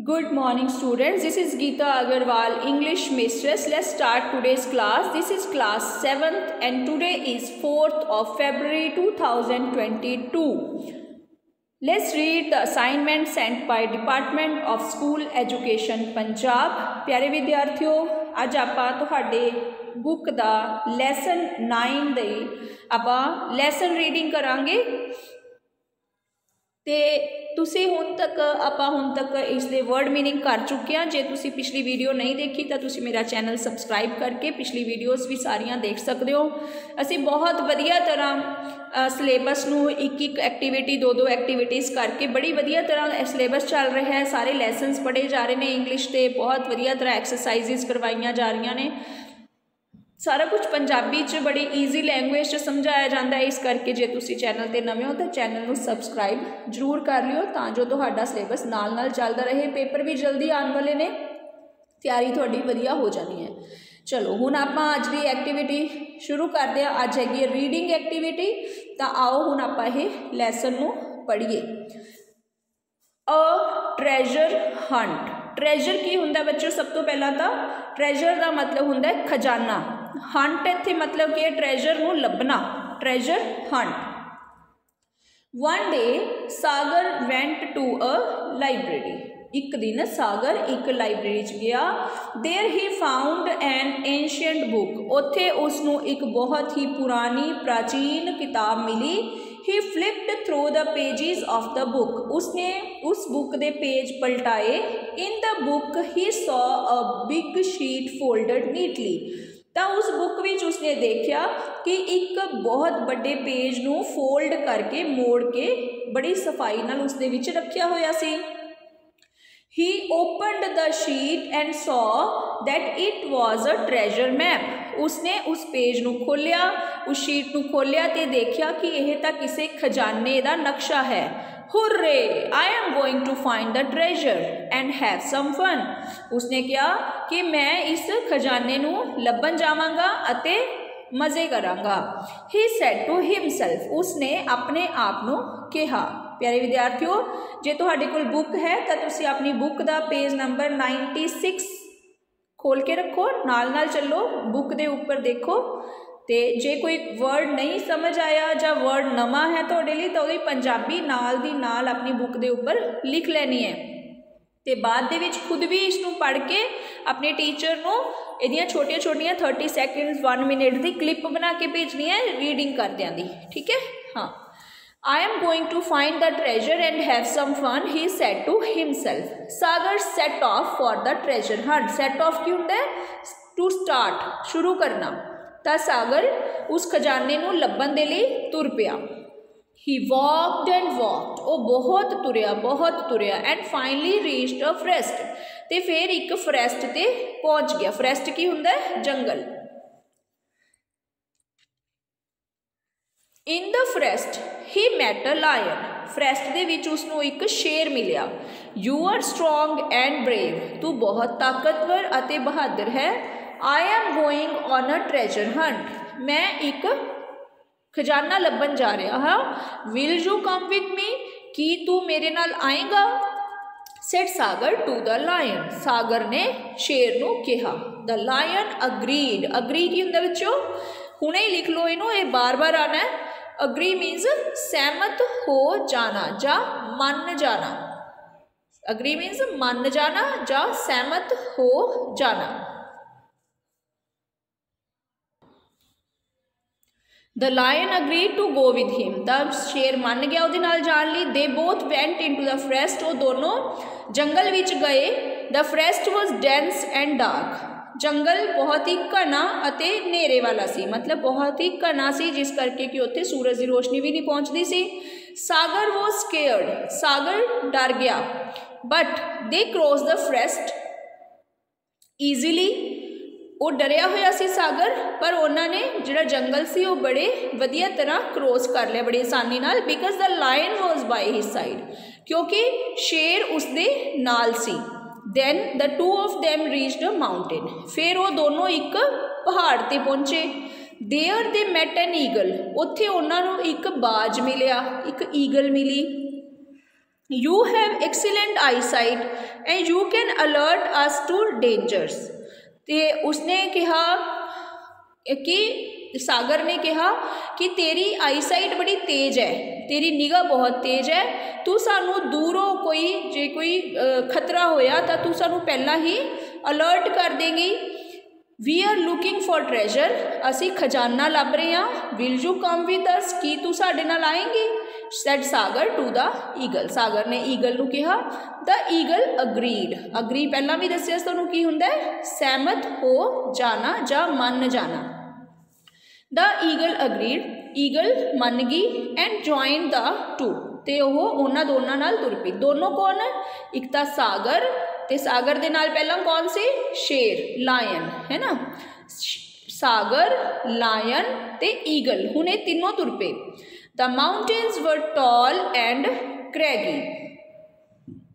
Good morning students, this is Geeta Agarwal, English mistress. Let's start today's class. This is class 7th and today is 4th of February 2022. Let's read the assignment sent by Department of School Education Punjab. प्यारे विद्यार्थियों, आज आपां तुहाडे book दा lesson 9 दे आपां lesson reading करांगे ते तुसी हुण तक इसके वर्ड मीनिंग कर चुके हैं। जे तुसी पिछली वीडियो नहीं देखी तो तुसी मेरा चैनल सबसक्राइब करके पिछली वीडियोस भी सारियां देख सकते हो। असी बहुत वधिया तरह सिलेबस नूं एक एक्टिविटी दो एक्टिविटीज़ करके बड़ी वधिया तरह सिलेबस चल रहा है। सारे लैसनस पढ़े जा रहे हैं इंग्लिश के, बहुत वधिया तरह एक्सरसाइजिज करवाइया जा रही ने। सारा कुछ पंजाबी च बड़ी ईजी लैंग्वेज समझाया जाता है। इस करके जे तुसी चैनल ते नवे हो तो चैनल को सबसक्राइब जरूर कर लियो तां जो तुहाडा सिलेबस नाल नाल चलदा रहे। पेपर भी जल्दी आने वाले ने, तैयारी तुहाडी वधिया हो जानी है। चलो हुण आपां अज दी एक्टिविटी शुरू करते हैं। अज हैगी रीडिंग एक्टिविटी, तो आओ हुण आपां इह लैसन नूं पढ़ीए। अ ट्रैजर हंट। ट्रैजर की हुंदा बच्चों? सब तो पहला तो ट्रैजर का मतलब हुंदा है खजाना। हंट इत्थे मतलब कि ट्रैजर नूं लभना, treasure hunt. One day Sagar went to a library. एक दिन सागर एक लाइब्रेरी च गया। There he found an ancient book. उत्थे उसनूं एक बहुत ही पुरानी प्राचीन किताब मिली। He flipped through the pages of the book. उसने उस बुक के पेज पलटाए। In the book he saw a big sheet folded neatly. तो उस बुक विच उसने देखा कि एक बहुत बड़े पेज नूं फोल्ड करके मोड़ के बड़ी सफाई नाल उसदे विच रखिया होया सी। He opened the sheet and saw that it was a treasure map. उसने उस पेज नूं खोलिया, उस शीट नूं खोलिया ते देखा कि यह तो किसी खजाने का नक्शा है। Hurray! I am going to find the treasure and have some fun. उसने कहा कि मैं इस खजाने नूं लभन जावांगा अते मज़े करांगा। He said to himself. उसने अपने आप नूं कहा। प्यारे विद्यार्थियों, जे तुहाडे कोल बुक है तो तुसी अपनी बुक का पेज नंबर 96 खोल के रखो, नाल नाल चलो, बुक दे ऊपर देखो। तो जे कोई वर्ड नहीं समझ आया या वर्ड नवा है तुहाडे लई तो वही पंजाबी नाल दी नाल अपनी बुक दे ऊपर लिख लैनी है। तो बाद दे विच खुद भी इसनूं पढ़ के अपने टीचर नूं इहदियां छोटियां छोटियां 30 सेकंड्स 1 मिनट की क्लिप बना के भेजनी है रीडिंग करदियां दी। ठीक है, हाँ। I am going to find the treasure and have some fun, he said to himself. Sagar set off for the treasure hunt. Set off क्यों होता है? To start, शुरू करना। तो सागर उस खजाने नूं लभन दे लई तुर पिया। He walked and walked. वो बहुत तुरिया and finally reached a forest. ते फिर एक forest ते पहुंच गया। forest की होता है? जंगल। In the forest he met a lion. forest दे विच उसनूं एक शेर मिलिया। You are strong and brave. तू बहुत ताकतवर अते बहादुर है। I am going on a treasure hunt. मैं एक खजाना लभन जा रहा हाँ। Will you come with me? की तू मेरे नाल आएगा? Said Sagar to the lion. सागर ने शेर नूं कहा। The lion agreed. Agree की हुंदा बच्चों? हुणे ही लिख लो इनू, ये बार बार आना है। अग्री मीन्स सहमत हो जाना जा मान जाना। अग्री मीन्स मान जाना जा सहमत हो जाना। The lion agree to go with him. तब शेर मान गया उहदे नाल जाण लई। They both went into the forest. वो दोनों जंगल विच गए। The forest was dense and dark. जंगल बहुत ही घना अते नेरे वाला सी, मतलब बहुत ही घना सी जिस करके कि उत्थे सूरज की रोशनी भी नहीं पहुँचती सी। सागर वॉज स्केयर्ड। सागर डर गया। But they cross the forest easily. वो डरिया होया सी सागर, पर उन्होंने जिहड़ा जंगल सी वो बड़े वधिया तरह क्रॉस कर लिया बड़ी आसानी नाल। Because the lion was by his side, क्योंकि शेर उसदे नाल सी। Then the two of them reached a mountain. फिर वो दोनों एक पहाड़ ते पहुँचे। There they met an eagle. उत्थे उन्होंने एक बाज मिलिया, एक ईगल मिली। You have excellent eyesight and you can alert us to dangers. तो उसने कहा कि सागर ने कहा कि तेरी आई साइट बड़ी तेज है, तेरी निगाह बहुत तेज है, तू सानू दूरों कोई जे कोई खतरा होया तो तू सानू पहला ही अलर्ट कर देगी। We are looking for treasure, असी खजाना लभ रहे हैं। Will you come with us, की तू साडे नाल आएंगी। Said Sagar to the eagle, Sagar ने ईगल नू कहा। द ईगल अग्रीड, अग्री पहला भी दसिया तुहानू की हुंदा है, सहमत हो जाना जा मन जाना। द ईगल अग्रीड, ईगल मन गई एंड जॉइन द टू, ते ओह उन्हां दोनों नाल तुर पई। दोनों कौन है, एक तो सागर ते सागर दे नाल पहला कौन सी, शेर लायन है ना, सागर लायन ते ईगल, हुण ये तीनों तुर पे। The mountains were tall and craggy,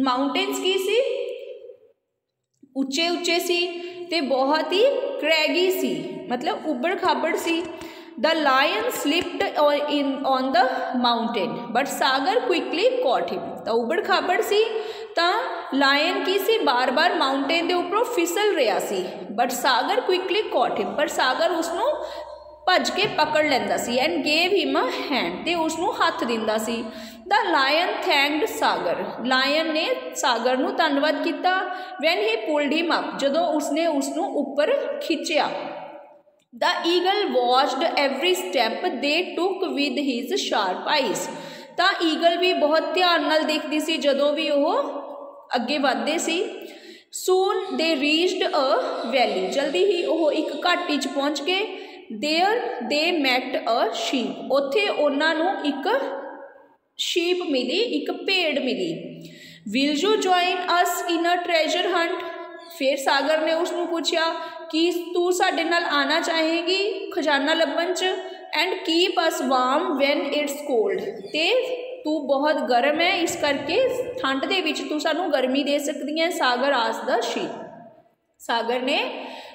mountains की सी, उच्चे उच्चे सी ते बहुत ही क्रैगी सी, मतलब उबड़ खाबड़ सी। The lion slipped in on the mountain but Sagar quickly caught him, तो उबड़ खाबड़ सी तो लायन की सी बार बार माउंटेन के उपरों फिसल रहा सी, but Sagar quickly caught him, पर सागर उसनों भज के पकड़ लैंदा सी and gave him a hand, ते उसनों हथ दिंदा सी। The lion thanked Sagar, lion ने सागर नू धन्नवाद किया। When he pulled him up, जदों उसने उसनों उपर खिंचिया। The eagle watched every step they took with his sharp eyes, तो ईगल भी बहुत ध्यान नाल देखदी सी जदों भी वह अगे वधदे सी। सून दे रीच्ड अ वैली, जल्दी ही वह एक घाटी च पहुँच गए। There they met a sheep, उत्थे उन्हां नूं एक शीप मिली, एक भेड़ मिली। Will you join us in a treasure hunt, फिर सागर ने उसनू पूछा कि तू साडे नाल आना चाहेगी खजाना लभन च। And keep us warm when it's cold, ते तू बहुत गर्म है इस करके ठंड दे विच तू सानू गर्मी दे सकदी है। सागर आस द शीप, सागर ने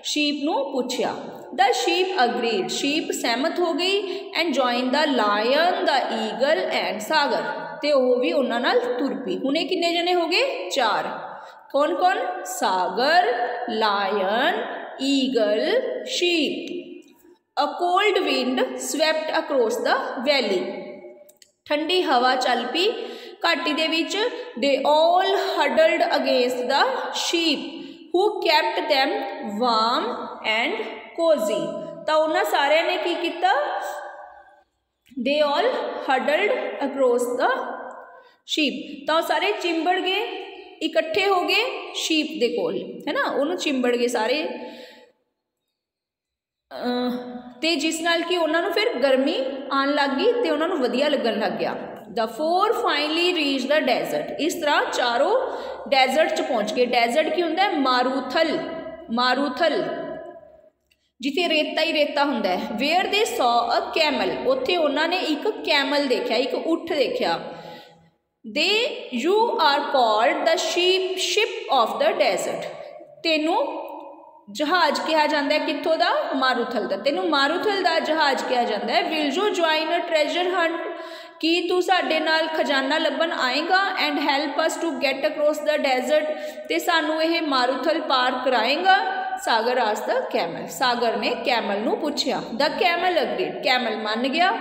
शीप नू पूछया। द शीप अग्रीड, शीप सहमत हो गई and join the lion the eagle and Sagar, ते वह भी उन्हां नाल तुर पई। हुणे किन्ने जने हो गए, चार। कौन कौन, Sagar, lion, eagle, sheep. A cold wind swept across the valley, ठंडी हवा चल पई घाटी दे विच। They all huddled against the sheep who kept them warm and cosy, तो उन्हां सारिਆਂ ने की किया, they all huddled across the sheep, तो सारे चिंबड़ गए, इकट्ठे हो गए शीप दे कोल, है ना, उन्होंने चिंबड़ गए सारे, ते जिस नाल कि उन्होंने फिर गर्मी आन लग गई ते उन्होंने वधिया लगन लग गया। The four finally reach the desert, इस तरह चारों डेजर्ट च पहुँच गए। डेजर्ट की होंदा है, मारूथल, मारूथल जिथे रेता ही रेता होंदा है। Where they saw a camel, उत्थे उन्होंने एक कैमल देखा, एक उठ देखा। They you are called the ship of the desert, तेनू जहाज कहा जाता है कित्थों दा, मारूथल दा, तेनू मारूथल दा जहाज कहा जाता है। Will you join a treasure hunt, की तू साडे नाल खजाना लभन आएगा। And help us to get across the desert, ते सानू यह मारूथल पार कराएगा। सागर आस द कैमल, सागर ने कैमल नू पूछया। द कैमल अग्रीड, कैमल मान गया।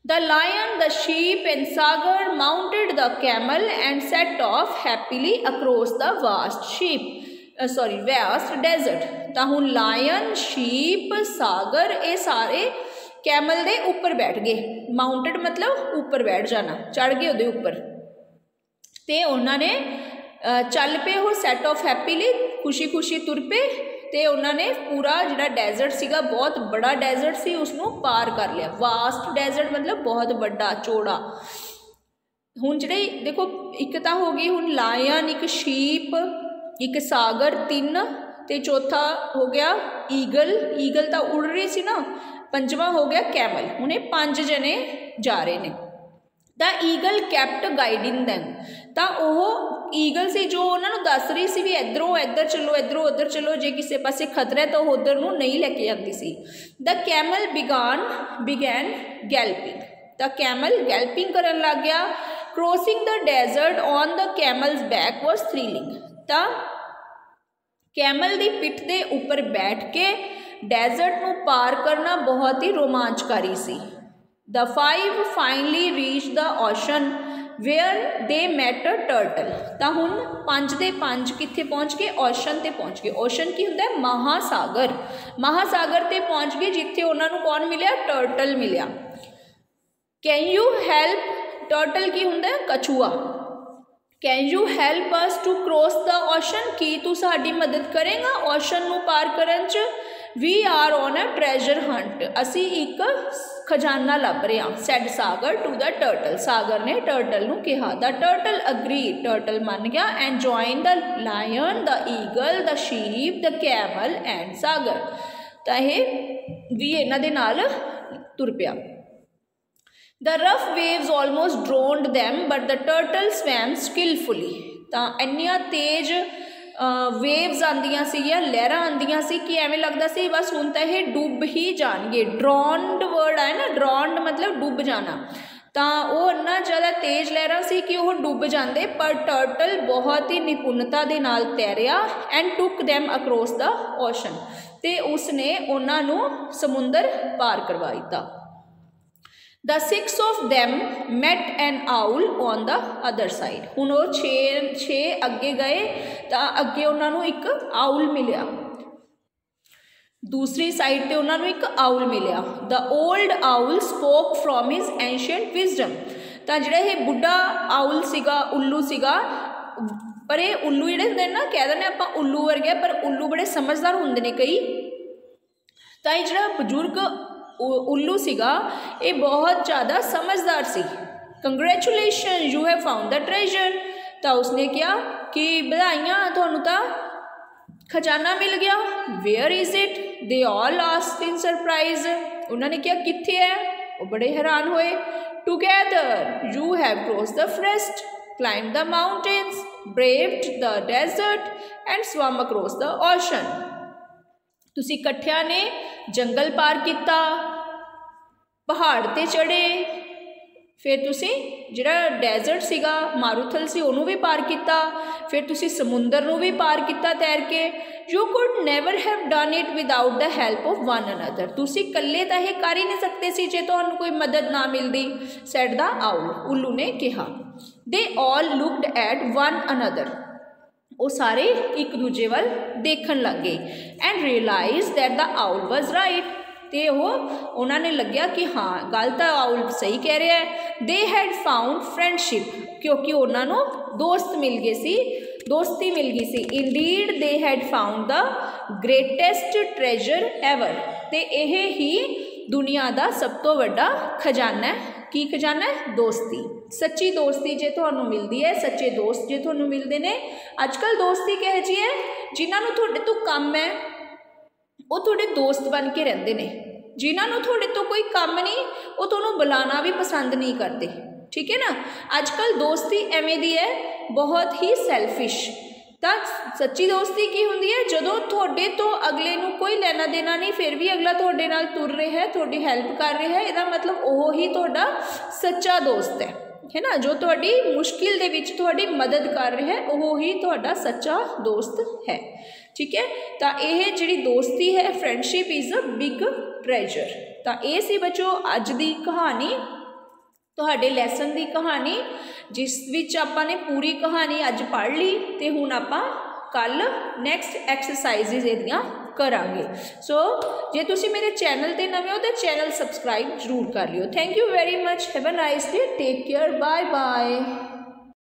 The lion, the sheep and Sagar mounted the camel and set off happily across the vast desert. तो हुण लायन, शीप, सागर ये सारे कैमल दे ऊपर बैठ गए। माउंटेड मतलब ऊपर बैठ जाना, चढ़ गए उहदे ऊपर, ते उन्होंने चल पे हो सैट ऑफ हैप्पीली, खुशी खुशी तुर पे, ते उन्होंने पूरा जिहड़ा डेजर्ट सीगा, बहुत बड़ा डेजर्ट सी, उसनों पार कर लिया। वास्ट डेजर्ट मतलब बहुत बड़ा चौड़ा। हुण जिहड़े देखो, एक तो हो गई हुण लायन, एक शीप, एक सागर, तीन, ते चौथा हो गया ईगल, ईगल तो उड़ रही सी ना, पंजवां हो गया कैमल। हुण ये 5 जने जा रहे हैं। The eagle kept guiding them, तो वह ईगल से जो उन्होंने दस रही सी भी इधरों इधर चलो, इधरों उधर चलो, जे किसी पासे खतरा है तो उधर नूं नहीं लैके जाती सी। The camel began galloping, the camel galloping करन लग गया। Crossing the desert on the camel's back was thrilling. तो कैमल की पिठ के उपर बैठ के डेजर्ट नू पार करना बहुत ही रोमांचकारी सी। The 5 finally reach the ocean where they met a turtle. तो हुण 5 दे 5 कित्थे पहुँच गए? ओशन ते पहुँच गए। ओशन की हुंदा है? महासागर। महासागर ते पहुँच गए जिथे उन्होंने कौन मिलिया? टर्टल मिलिया। Can you help? टर्टल की हुंदा है? कछुआ। Can you help us to cross the ocean? की तू साडी मदद करेगा ओशन नू पार करन च? We are on a treasure hunt. असी एक खजाना लभ रहे हैं। Said Sagar to the turtle. Sagar ने टर्टल नू कहा। The turtle agree. टर्टल मान गया। And join the lion the eagle the sheep the camel and Sagar. तो यह भी इन्हां दे नाल तुर पिया। The rough waves almost drowned them, but the turtle swam skillfully। तो इन्नियां तेज वेव्स आंदियां सीगियां, लहरां आंदियां सी कि एवें लगदा सी बस हुण तां इह डुब ही जाणगे। ड्रॉन्ड वर्ड है ना, ड्रॉन्ड मतलब डुब जाना। तो वो इन्ना ज़्यादा तेज लहरां सी कि वह डुब जाते, पर टर्टल बहुत ही निपुणता दे नाल तैरिया and took them across the ocean. ते उसने उन्हां नूं समुंदर पार करवा दिता। The 6 of them met an owl on the other side। हुण वो 6 अगे गए तो अगे उन्होंने एक आउल मिलिया। दूसरी साइड पे उन्होंने एक आउल मिलिया। The old owl spoke from his ancient wisdom. तो जिहड़ा ये बुढ़ा आउल सीगा, उल्लू सीगा, पर ये उल्लू जिहड़े हुंदे ना, कह दिंदे आपां उल्लू वर्गे, पर उल्लू बड़े समझदार हुंदे ने कई। तो ये जिहड़ा बजुर्ग उल्लू सीगा ये बहुत ज़्यादा समझदार सी। Congratulation you have found the treasure. तो उसने कहा कि बधाइयां तुहानू तां खजाना मिल गया। Where is it? They all asked in surprise. उन्होंने कहा कित्थे है? वो बड़े हैरान होए। Together you have crossed the forest, climbed the mountains, braved the desert and swam across the ocean. तुसी इकट्ठिया ने जंगल पार किया, पहाड़ ते चढ़े, फिर तुसी जिहड़ा डेजर्ट सीगा मारूथल सी उन्होंने भी पार किया, फिर तुसी समुंदर नूं भी पार किया तैर के। You could never have done it without the help of one another. तुसी कल्ले तां इह कर ही नहीं सकते सी जे तुहानूं कोई मदद ना मिलती। Said the owl. उल्लू ने कहा। They all looked at one another. वो सारे एक दूजे वाल देखन लग गए। And realise that the owl was right. तो उन्होंने लग्या कि हाँ गल तो आउल सही कह रहा है। दे हैड फाउंड फ्रेंडशिप, क्योंकि उन्होंने दोस्त मिल गए सी, दोस्ती मिल गई सी। Indeed they had found the greatest treasure ever. तो यह ही दुनिया का सब तो बड़ा खजाना है। की खजाना है? दोस्ती। सच्ची दोस्ती जे तुहानूं मिलती है, सच्चे दोस्त जे तुहानूं मिलते हैं। अजकल दोस्ती कह जी है जिन्होंने तुहाडे तो काम है वो तुहाडे दोस्त बन के रहंदे ने। जिन्होंने तुहाडे तो कोई काम नहीं वो तुहानूं बुलाना भी पसंद नहीं करते। ठीक है ना। अजकल दोस्ती एवें दी है, बहुत ही सैल्फिश। तो सच्ची दोस्ती की हुंदी है? जदों तुहाडे तो अगले नूं कोई लेना देना नहीं, फिर भी अगला तुहाडे नाल तुर रहा है, तुहाडी हैल्प कर रहा है, इहदा मतलब वो ही तुहाडा सच्चा दोस्त है ना। जो तुहाडी मुश्किल दे विच तुहाडी मदद कर रहा है वो ही तुहाडा सच्चा दोस्त है। ठीक है। तो यह जिहड़ी दोस्ती है, friendship is a big treasure. तो ये सी बच्चों अज दी कहानी, तुहाडे लैसन की कहानी, जिस विच आपां ने पूरी कहानी अज पढ़ ली। तो हुण आपां कल नैक्सट एक्सरसाइजिज इहदियां करांगे। सो जे तुसी मेरे चैनल ते नवे हो तो चैनल सबसक्राइब जरूर कर लियो। Thank you very much. Have a nice day. Take care. Bye bye.